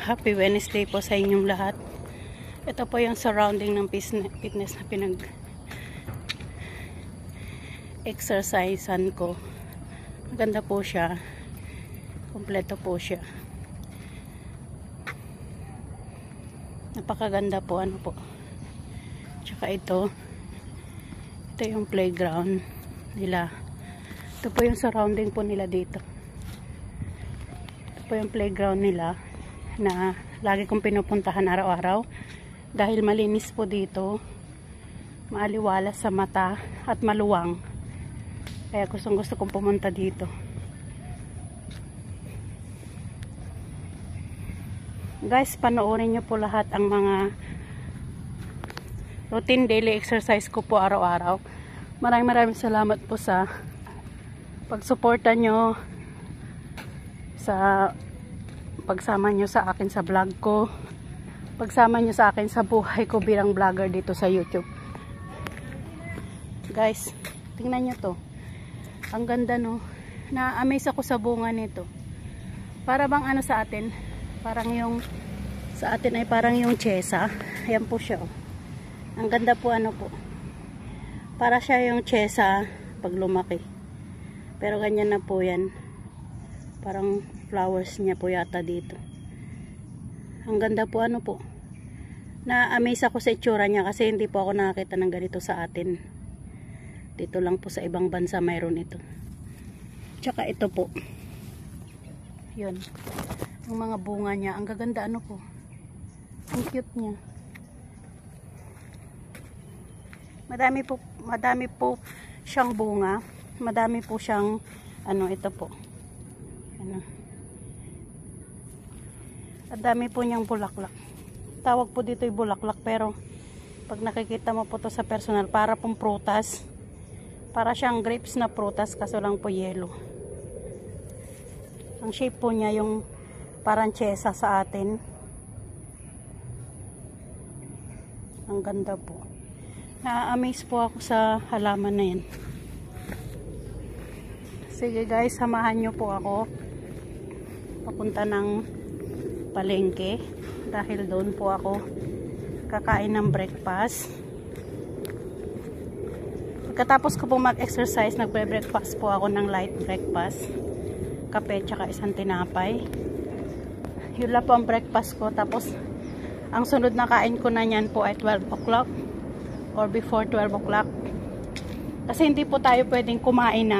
Happy Wednesday po sa inyong lahat. Ito po yung surrounding ng fitness na pinag-exercisean ko. Maganda po siya. Kompleto po siya. Napakaganda po, ano po. Tsaka ito yung playground nila. Ito po yung surrounding po nila dito. Ito po yung playground nila na lagi kong pinupuntahan araw-araw dahil malinis po dito, maaliwalas sa mata at maluwang, kaya gusto kong pumunta dito. Guys, panoorin nyo po lahat ang mga routine daily exercise ko po araw-araw. Maraming salamat po sa pagsuporta nyo, sa pagsama nyo sa akin sa vlog ko, pagsama nyo sa akin sa buhay ko bilang vlogger dito sa YouTube. Guys, tingnan nyo to. Ang ganda, no? Na-amaze ako sa bunga nito. Para bang ano sa atin, parang yung sa atin ay parang yung chesa. Ayan po siya, oh. Ang ganda po, ano po. Para siya yung chesa pag lumaki. Pero ganyan na po yan. Parang flowers niya po yata dito. Ang ganda po, ano po. Na-amaze ako sa itsura niya kasi hindi po ako nakakita ng ganito sa atin. Dito lang po sa ibang bansa mayroon ito. Tsaka ito po. Yun. Ang mga bunga niya. Ang gaganda, ano po. Ang cute niya. Madami po siyang bunga. Madami po siyang ano, ito po. Ano. At dami po niyang bulaklak. Tawag po dito yung bulaklak, pero pag nakikita mo po to sa personal, para pong prutas. Para siyang grapes na prutas, kaso lang po yellow. Ang shape po niya yung parang chesa sa atin. Ang ganda po. Na-amaze po ako sa halaman na yan. Sige guys, samahan nyo po ako papunta ng palengke dahil doon po ako kakain ng breakfast. Pagkatapos ko po mag-exercise, nagbe-breakfast po ako ng light breakfast, kape tsaka isang tinapay. Yun lang po ang breakfast ko. Tapos ang sunod na kain ko na yan po ay 12 o'clock or before 12 o'clock, kasi hindi po tayo pwedeng kumain.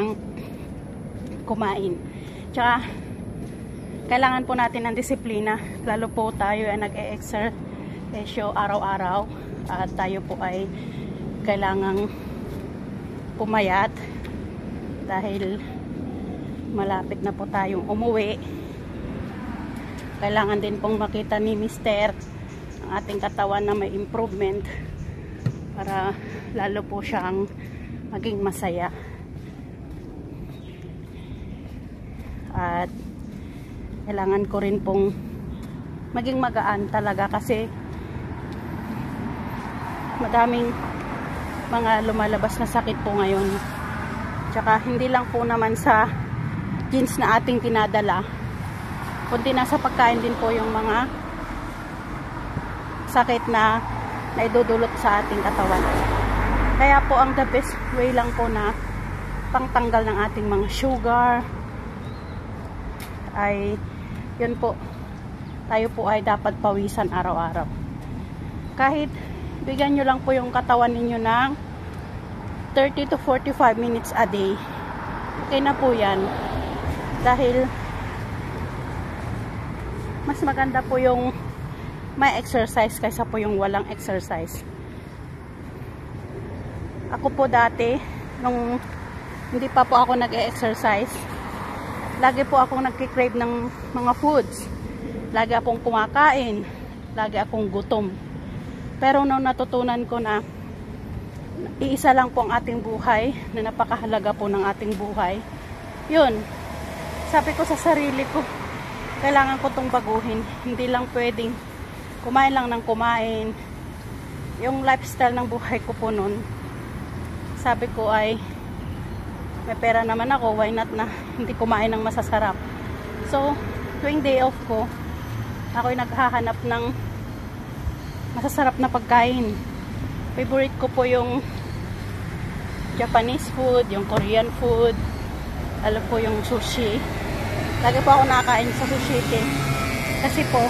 Tsaka kailangan po natin ng disiplina, lalo po tayo ay nag-e-exercise araw-araw at tayo po ay kailangang pumayat dahil malapit na po tayong umuwi. Kailangan din pong makita ni Mister ang ating katawan na may improvement para lalo po siyang maging masaya. At kailangan ko rin pong maging magaan talaga kasi madaming mga lumalabas na sakit po ngayon. Tsaka hindi lang po naman sa genes na ating tinadala, kundi nasa pagkain din po yung mga sakit na naidudulot sa ating katawan. Kaya po ang the best way lang po na pangtanggal ng ating mga sugar ay yun po, tayo po ay dapat pawisan araw-araw. Kahit bigyan nyo lang po yung katawan ninyo ng 30 to 45 minutes a day, okay na po yan. Dahil mas maganda po yung may exercise kaysa po yung walang exercise. Ako po dati, nung hindi pa po ako nag-e-exercise, lagi po akong nagki-crave ng mga foods. Lagi akong kumakain. Lagi akong gutom. Pero nung natutunan ko na iisa lang po ang ating buhay, na napakahalaga po ng ating buhay, yun, sabi ko sa sarili ko, kailangan ko itong baguhin. Hindi lang pwedeng kumain lang ng kumain. Yung lifestyle ng buhay ko po nun, sabi ko ay may pera naman ako, why not na hindi kumain ng masasarap. So tuwing day off ko, ako'y naghahanap ng masasarap na pagkain. Favorite ko po yung Japanese food, yung Korean food, alam po yung sushi. Lagi po ako nakakain sa sushi kasi po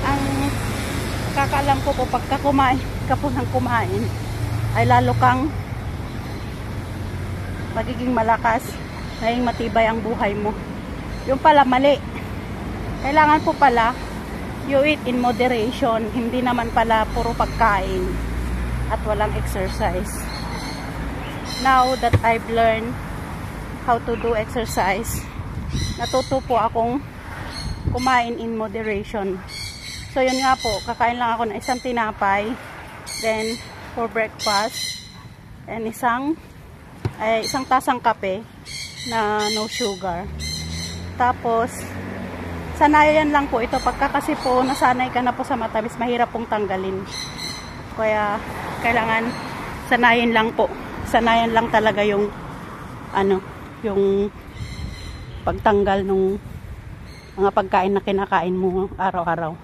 ang kakaalam ko po, pagka kumain ka po ng kumain ay lalo kang magiging malakas, naging matibay ang buhay mo. Yung pala mali. Kailangan po pala you eat in moderation, hindi naman pala puro pagkain at walang exercise. Now that I've learned how to do exercise, natuto po akong kumain in moderation. So yun nga po, kakain lang ako ng isang tinapay, then for breakfast, and isang tasang kape na no sugar. Tapos sanayan lang po ito, pagka kasi po nasanay ka na po sa matamis, mahirap pong tanggalin. Kaya kailangan sanayin lang po. Sanayan lang talaga yung yung pagtanggal ng mga pagkain na kinakain mo araw-araw.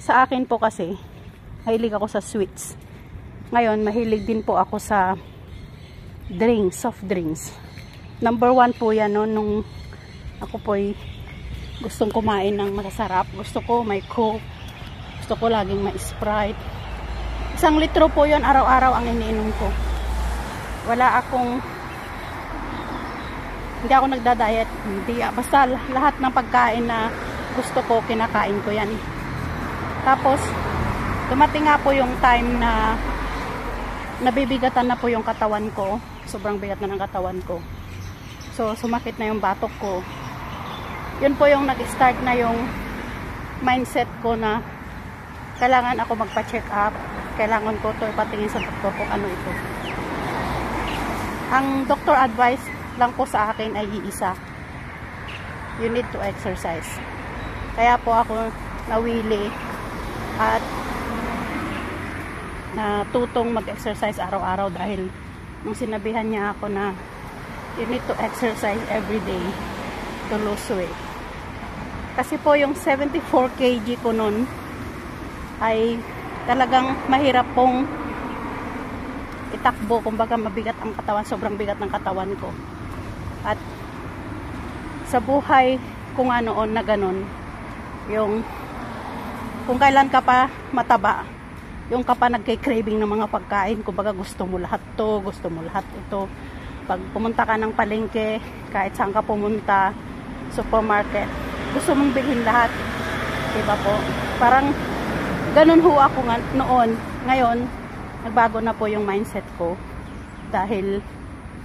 Sa akin po kasi, mahilig ako sa sweets. Ngayon, mahilig din po ako sa drinks, soft drinks. Number 1 po yan, no, nung ako po'y gustong kumain ng masasarap. Gusto ko may Coke. Gusto ko laging may Sprite. 1 litro po yun araw-araw ang iniinom ko. Hindi ako nagda-diet. Basta lahat ng pagkain na gusto ko, kinakain ko yan. Tapos, dumating nga po yung time na nabibigatan na po yung katawan ko. Sobrang bigat na ng katawan ko. So, sumakit na yung batok ko. Yun po yung nag-start na yung mindset ko na kailangan ako magpa-check up. Kailangan ko ito ipatingin sa doktor kung ano ito. Ang doctor advice lang po sa akin ay iisa. You need to exercise. Kaya po ako nawili at natutong mag-exercise araw-araw dahil nung sinabihan niya ako na you need to exercise every day to lose weight. Kasi po yung 74 kg ko nun ay talagang mahirap pong itakbo, kumbaga mabigat ang katawan, sobrang bigat ng katawan ko. At sa buhay ko nga noon na ganun, yung kung kailan ka pa mataba, yung ka pa nagkay-craving ng mga pagkain, kumbaga gusto mo lahat to, gusto mo lahat ito. Pag pumunta ka ng palengke, kahit saan ka pumunta, supermarket, gusto mong bilhin lahat, diba po? Parang ganun ho ako noon. Ngayon, nagbago na po yung mindset ko dahil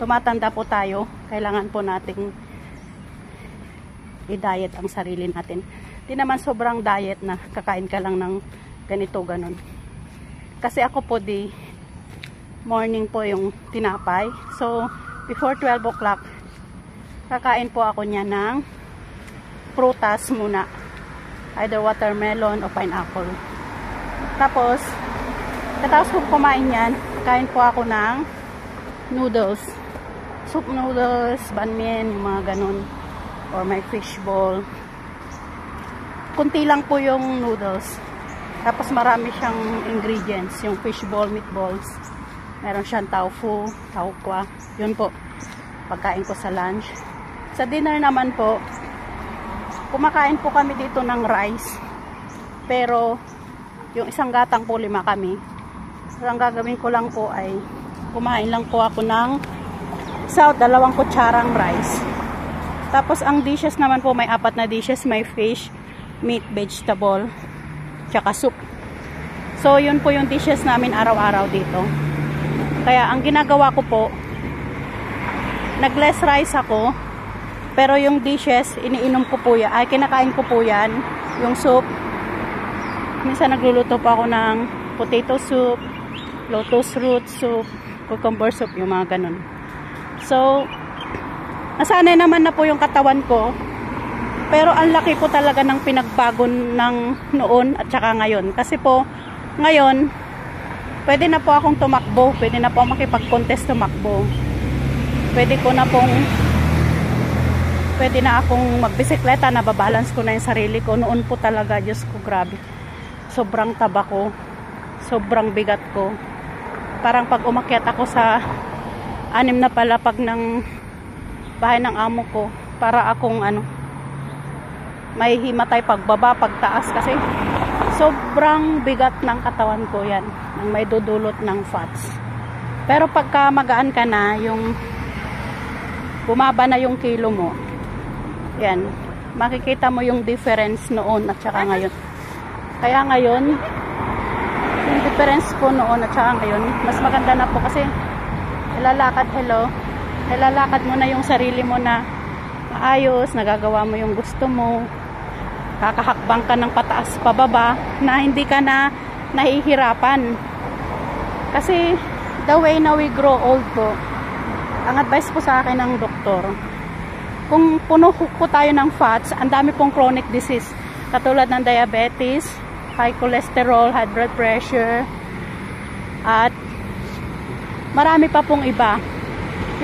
tumatanda po tayo, kailangan po nating i-diet ang sarili natin. Di naman sobrang diet na kakain ka lang ng ganito, ganon. Kasi ako po morning po yung tinapay. So, before 12 o'clock, kakain po ako niya ng prutas muna. Either watermelon o pineapple. Tapos, katapos ko kumain yan, kain po ako ng noodles. Soup noodles, banh mien, mga ganon. Or may fish ball. Kunti lang po yung noodles. Tapos marami siyang ingredients. Yung fish ball, meatballs. Meron siyang tofu, tauqua. Yun po. Pagkain ko sa lunch. Sa dinner naman po, kumakain po kami dito ng rice. Pero, yung isang gatang po 5 kami. So, ang gagawin ko lang po ay kumain lang po ako ng 2 kutsarang rice. Tapos, ang dishes naman po, may 4 na dishes. May fish, meat, vegetable, tsaka soup. So, yun po yung dishes namin araw-araw dito. Kaya, ang ginagawa ko po, nag-less rice ako, pero yung dishes, iniinom ko po yan. Ay, kinakain ko po yan. Yung soup. Minsan nagluluto po ako ng potato soup, lotus root soup, cucumber soup, yung mga ganun. So, nasanay naman na po yung katawan ko. Pero ang laki po talaga ng pinagbago ng noon at saka ngayon. Kasi po, ngayon, pwede na po akong tumakbo. Pwede na po makipag-contest tumakbo. Pwede pwede na akong magbisikleta, nababalance ko na yung sarili ko. Noon po talaga, Diyos ko, grabe. Sobrang taba ko. Sobrang bigat ko. Parang pag umakyat ako sa 6 na palapag ng bahay ng amo ko, para akong may himatay pagbaba, pagtaas kasi sobrang bigat ng katawan ko yan, ang may dudulot ng fats. Pero pagka magaan ka na, yung bumaba na yung kilo mo, yan, makikita mo yung difference noon at saka ngayon. Kaya ngayon, yung difference ko noon at saka ngayon, mas maganda na po kasi nilalakad mo na yung sarili mo na maayos, nagagawa mo yung gusto mo, kakahakbang ka ng pataas pababa na hindi ka na nahihirapan. Kasi the way na we grow old po, ang advice po sa akin ng doktor, kung puno po tayo ng fats, ang dami pong chronic disease katulad ng diabetes, high cholesterol, high blood pressure, at marami pa pong iba.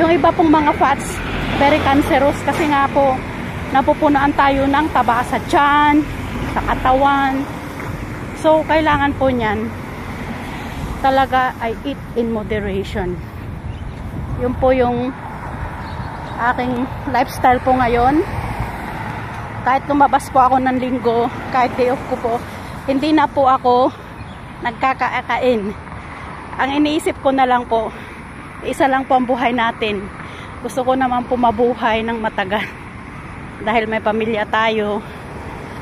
Yung iba pong mga fats, very cancerous kasi nga po napupunaan tayo ng taba sa tiyan, sa katawan. So kailangan po niyan talaga ay eat in moderation. Yun po yung aking lifestyle po ngayon. Kahit lumabas po ako ng linggo, kahit day off ko po, hindi na po ako nagkakaakain. Ang iniisip ko na lang po, isa lang po ang buhay natin. Gusto ko naman po mabuhay ng matagal. Dahil may pamilya tayo,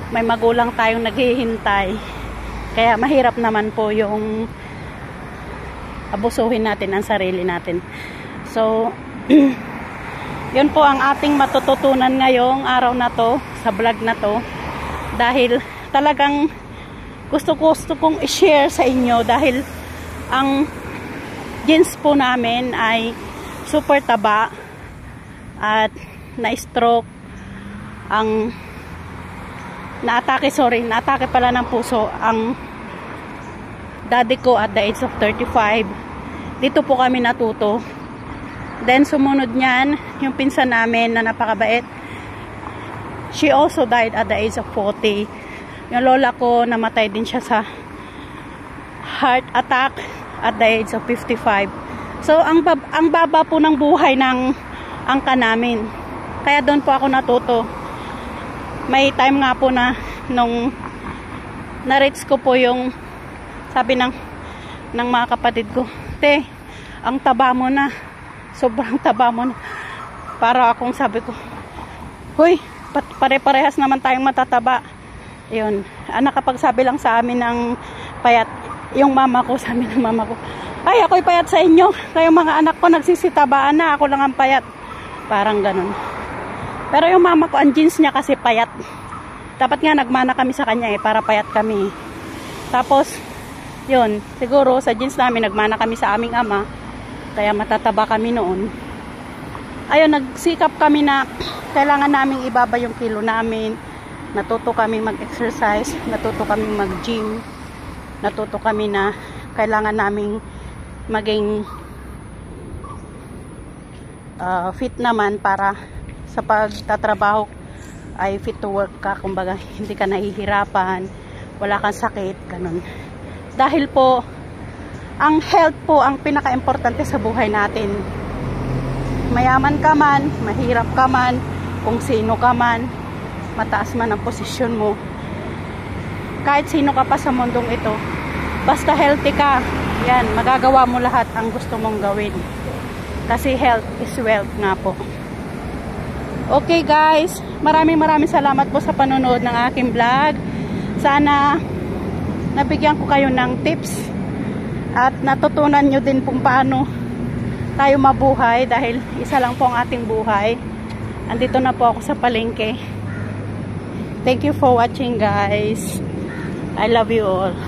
may magulang tayong naghihintay. Kaya mahirap naman po yung abusuhin natin ang sarili natin. So, yun po ang ating matututunan ngayong araw na to, sa vlog na to. Dahil talagang gusto kong i-share sa inyo dahil ang genes po namin ay super taba at na-stroke, ang naatake pala ng puso ang daddy ko at the age of 35. Dito po kami natuto. Then sumunod niyan yung pinsan namin na napakabait, she also died at the age of 40. Yung lola ko namatay din siya sa heart attack at the age of 55. So ang baba po ng buhay ng angka namin. Kaya doon po ako natuto. May time nga po na nung na-reach ko po yung sabi ng mga kapatid ko, te, ang taba mo na, sobrang taba mo na. Para akong sabi ko, huy, pare-parehas naman tayong matataba. Yun, nakapagsabi lang sa amin ng payat, yung mama ko, sabi ng mama ko, ay, ako'y payat sa inyo, kayong mga anak ko nagsisitabaan na, ako lang ang payat. Parang ganun. Pero yung mama ko, ang jeans niya kasi payat. Dapat nga nagmana kami sa kanya para payat kami. Tapos, yun, siguro sa jeans namin, nagmana kami sa aming ama, kaya matataba kami noon. Ayun, nagsikap kami na kailangan naming ibaba yung kilo namin. Natuto kami mag-exercise, natuto kami mag-gym, natuto kami na kailangan naming maging fit naman para sa pagtatrabaho ay fit to work ka, kumbaga hindi ka nahihirapan, wala kang sakit, ganun. Dahil po ang health po ang pinaka-importante sa buhay natin. Mayaman ka man, mahirap ka man, kung sino ka man, mataas man ang posisyon mo, kahit sino ka pa sa mundong ito, basta healthy ka, yan, magagawa mo lahat ang gusto mong gawin. Kasi health is wealth nga po. Okay guys, maraming salamat po sa panonood ng aking vlog. Sana nabigyan ko kayo ng tips at natutunan nyo din kung paano tayo mabuhay dahil isa lang po ang ating buhay. Andito na po ako sa palengke. Thank you for watching guys. I love you all.